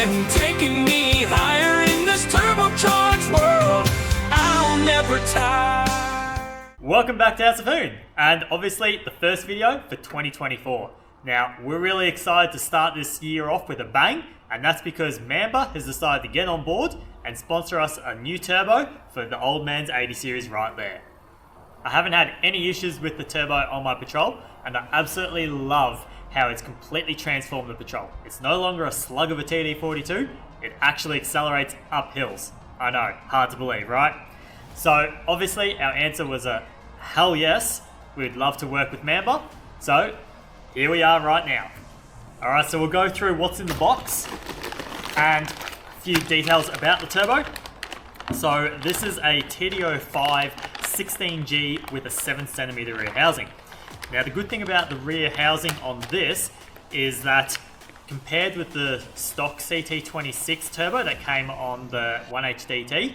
surging, taking me higher in this turbocharged world. I'll never tire. Welcome back to ofhoon, and obviously the first video for 2024. Now, we're really excited to start this year off with a bang, and that's because MAMBA has decided to get on board and sponsor us a new turbo for the old man's 80 series right there. I haven't had any issues with the turbo on my Patrol, and I absolutely love how it's completely transformed the Patrol. It's no longer a slug of a TD42, it actually accelerates up hills. I know, hard to believe, right? So obviously our answer was a hell yes, we'd love to work with MAMBA, so here we are right now. Alright, so we'll go through what's in the box and a few details about the turbo. So this is a TD05 16G with a 7cm rear housing. Now the good thing about the rear housing on this is that compared with the stock CT26 turbo that came on the 1HDT,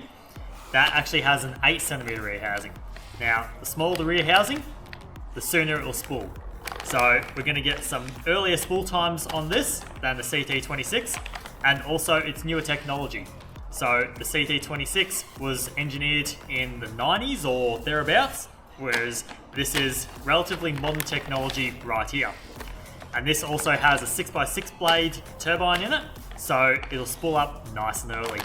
that actually has an 8cm rear housing. Now the smaller the rear housing, the sooner it will spool. So we're going to get some earlier spool times on this than the CT26, and also it's newer technology. So the CT26 was engineered in the 90s or thereabouts, whereas this is relatively modern technology right here. And this also has a 6x6 blade turbine in it, so it'll spool up nice and early.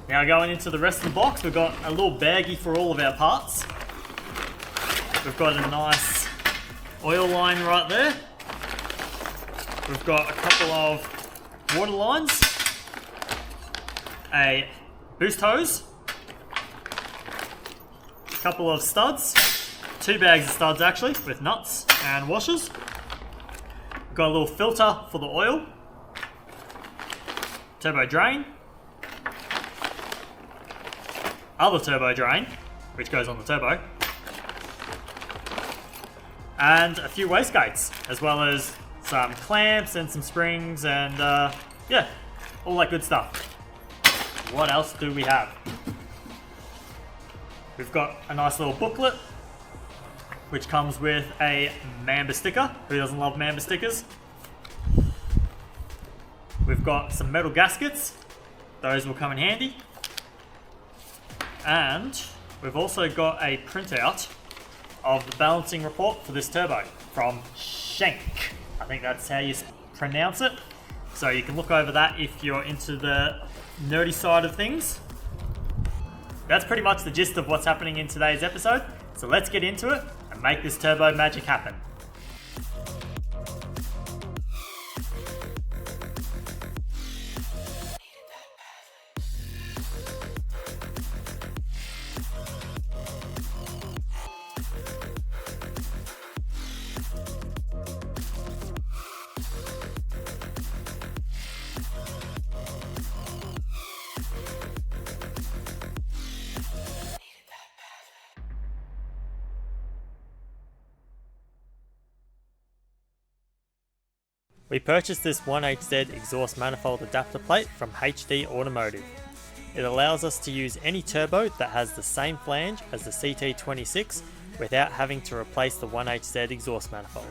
Now going into the rest of the box, we've got a little baggie for all of our parts. We've got a nice oil line right there. We've got a couple of water lines, a boost hose, a couple of studs, 2 bags of studs actually, with nuts and washers. We've got a little filter for the oil, turbo drain, other turbo drain, which goes on the turbo, and a few wastegates, as well as some clamps and some springs and yeah, all that good stuff. What else do we have? We've got a nice little booklet which comes with a MAMBA sticker. Who doesn't love MAMBA stickers? We've got some metal gaskets. Those will come in handy. And we've also got a printout of the balancing report for this turbo from Schenk. I think that's how you pronounce it. So you can look over that if you're into the nerdy side of things. That's pretty much the gist of what's happening in today's episode. So let's get into it and make this turbo magic happen. We purchased this 1HZ exhaust manifold adapter plate from HD Automotive. It allows us to use any turbo that has the same flange as the CT26 without having to replace the 1HZ exhaust manifold.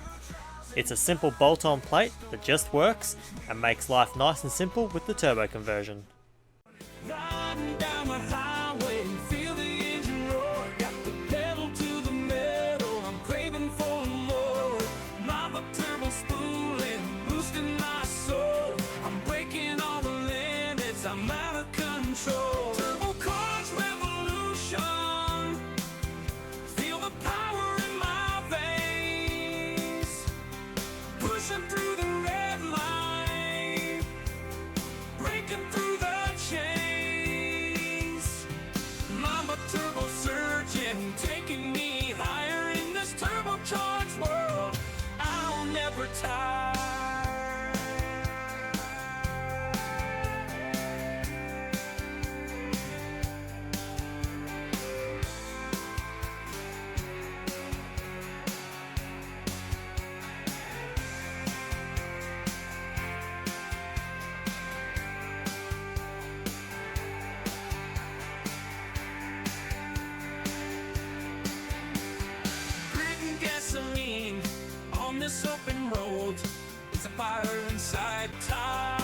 It's a simple bolt-on plate that just works and makes life nice and simple with the turbo conversion. Riding down the highway, feel the engine roar. Got the pedal to the metal, I'm craving for more. Lava turbo spooling, boosting my soul. I'm breaking all the limits, I'm out of control. Turbo cars revolution, feel the power in my veins. Pushing through the red line, breaking through the chains. MAMBA turbo surging, taking me higher in this turbocharged world. I'll never tire. Breathing gasoline on this open road. It's a fire inside time,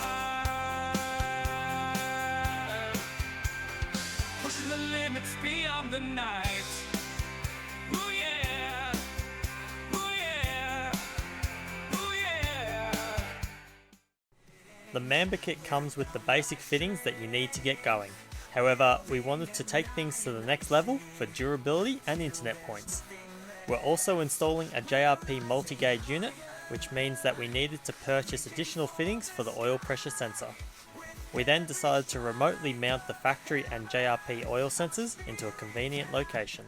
pushing the limits beyond the night. Ooh yeah, ooh yeah, ooh yeah. The MAMBA kit comes with the basic fittings that you need to get going. However, we wanted to take things to the next level for durability and internet points. We're also installing a JRP multi-gauge unit, which means that we needed to purchase additional fittings for the oil pressure sensor. We then decided to remotely mount the factory and JRP oil sensors into a convenient location.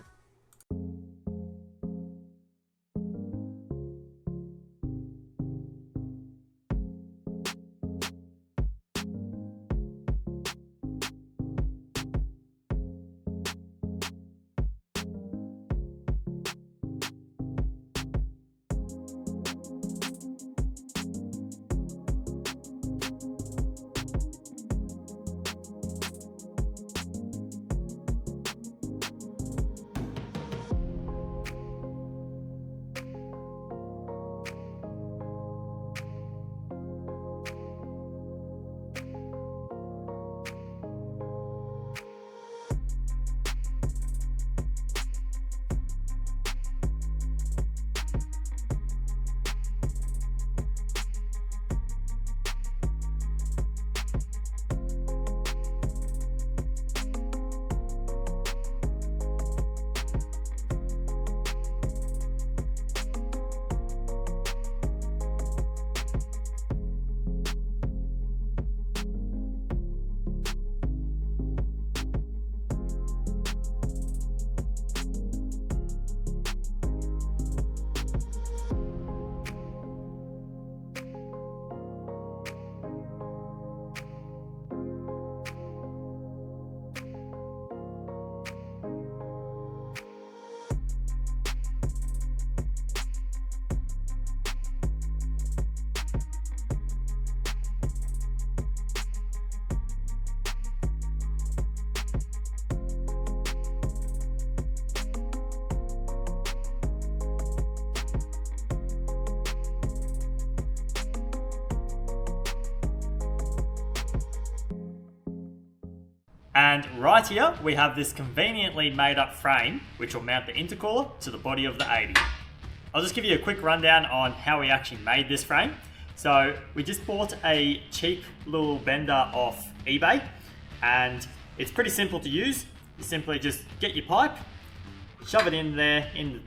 And right here, we have this conveniently made up frame, which will mount the intercooler to the body of the 80. I'll just give you a quick rundown on how we actually made this frame. So we just bought a cheap little bender off eBay, and it's pretty simple to use. You simply just get your pipe, shove it in there in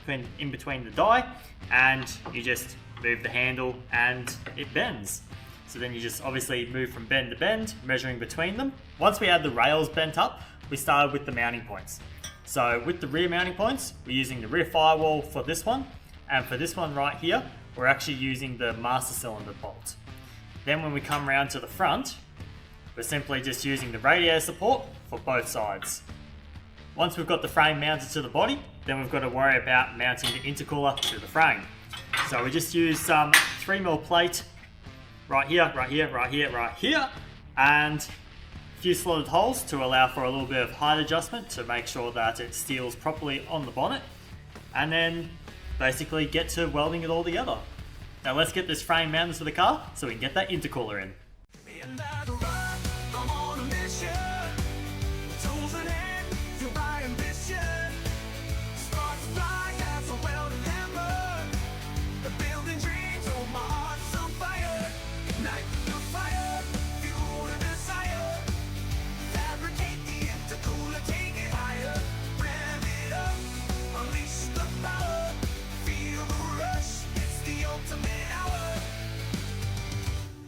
between the die, and you just move the handle and it bends. So then you just obviously move from bend to bend, measuring between them. Once we had the rails bent up, we started with the mounting points. So with the rear mounting points, we're using the rear firewall for this one, and for this one right here, we're actually using the master cylinder bolt. Then when we come around to the front, we're simply just using the radiator support for both sides. Once we've got the frame mounted to the body, then we've got to worry about mounting the intercooler to the frame. So we just use some 3mm plate right here, right here, right here, right here, and a few slotted holes to allow for a little bit of height adjustment to make sure that it steels properly on the bonnet, and then basically get to welding it all together. Now let's get this frame mounted to the car so we can get that intercooler in.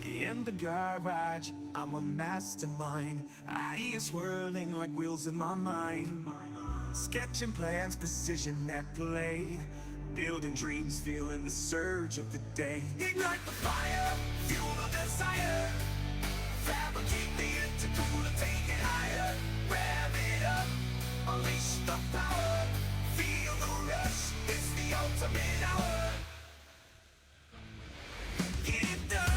In the garage, I'm a mastermind. Ideas swirling like wheels in my mind. Sketching plans, precision at play. Building dreams, feeling the surge of the day. Ignite the fire, fuel the desire. Fabricate the intercooler, take it higher. Rev it up, unleash the power. Feel the rush, it's the ultimate hour. Get it done.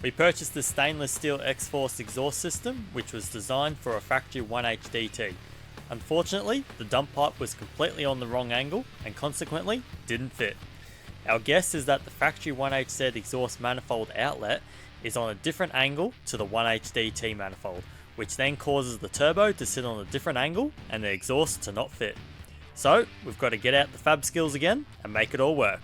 We purchased the stainless steel X-Force exhaust system, which was designed for a factory 1HDT. Unfortunately, the dump pipe was completely on the wrong angle and consequently didn't fit. Our guess is that the factory 1HZ exhaust manifold outlet is on a different angle to the 1HDT manifold, which then causes the turbo to sit on a different angle and the exhaust to not fit. So we've got to get out the fab skills again and make it all work.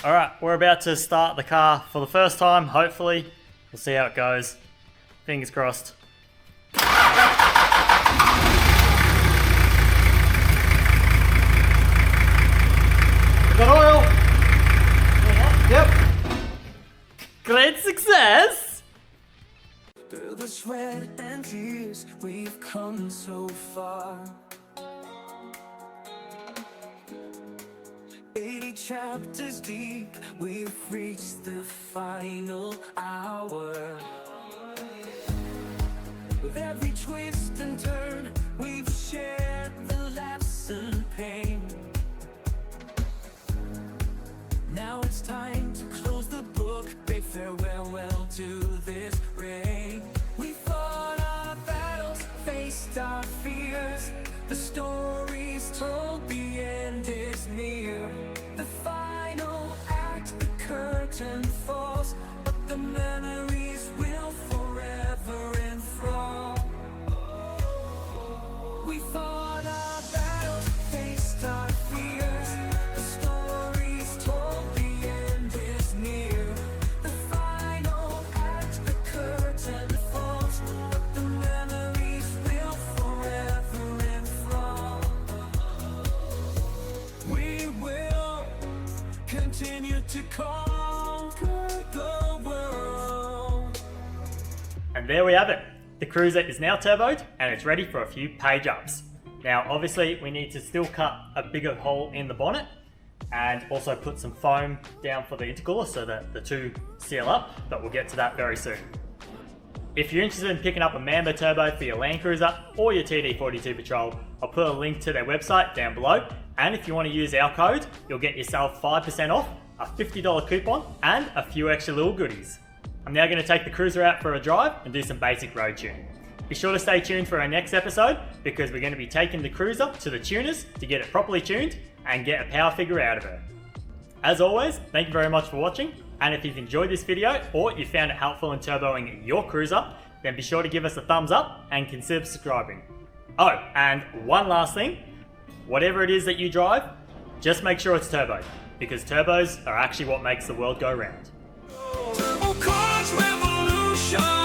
Alright, we're about to start the car for the first time, hopefully. We'll see how it goes. Fingers crossed. Got oil! Yep. Great success! Through the sweat and tears, we've come so far. 80 chapters deep, we've reached the final hour. With every twist and turn, we've shared the laughs and pain. Now it's time to close the book, bid farewell to this reign. We fought our battles, faced our fears. The story's told, the end is near. The final act, the curtain falls, but the memories will forever enthrall. We fought our battles, faced our fears. The story's told, the end is near. The final act, the curtain falls, but the memories will forever enthrall. We will continue to conquer the world. And there we have it. The cruiser is now turboed and it's ready for a few page ups. Now obviously we need to still cut a bigger hole in the bonnet and also put some foam down for the intercooler so that the two seal up, but we'll get to that very soon. If you're interested in picking up a MAMBA turbo for your Land Cruiser or your TD42 Patrol, I'll put a link to their website down below, and if you want to use our code, you'll get yourself 5% off, a $50 coupon and a few extra little goodies. I'm now going to take the cruiser out for a drive and do some basic road tuning. Be sure to stay tuned for our next episode because we're going to be taking the cruiser to the tuners to get it properly tuned and get a power figure out of it. As always, thank you very much for watching, and if you've enjoyed this video or you found it helpful in turboing your cruiser, then be sure to give us a thumbs up and consider subscribing. Oh, and one last thing, whatever it is that you drive, just make sure it's turbo, because turbos are actually what makes the world go round. Turbo Cars Revolution.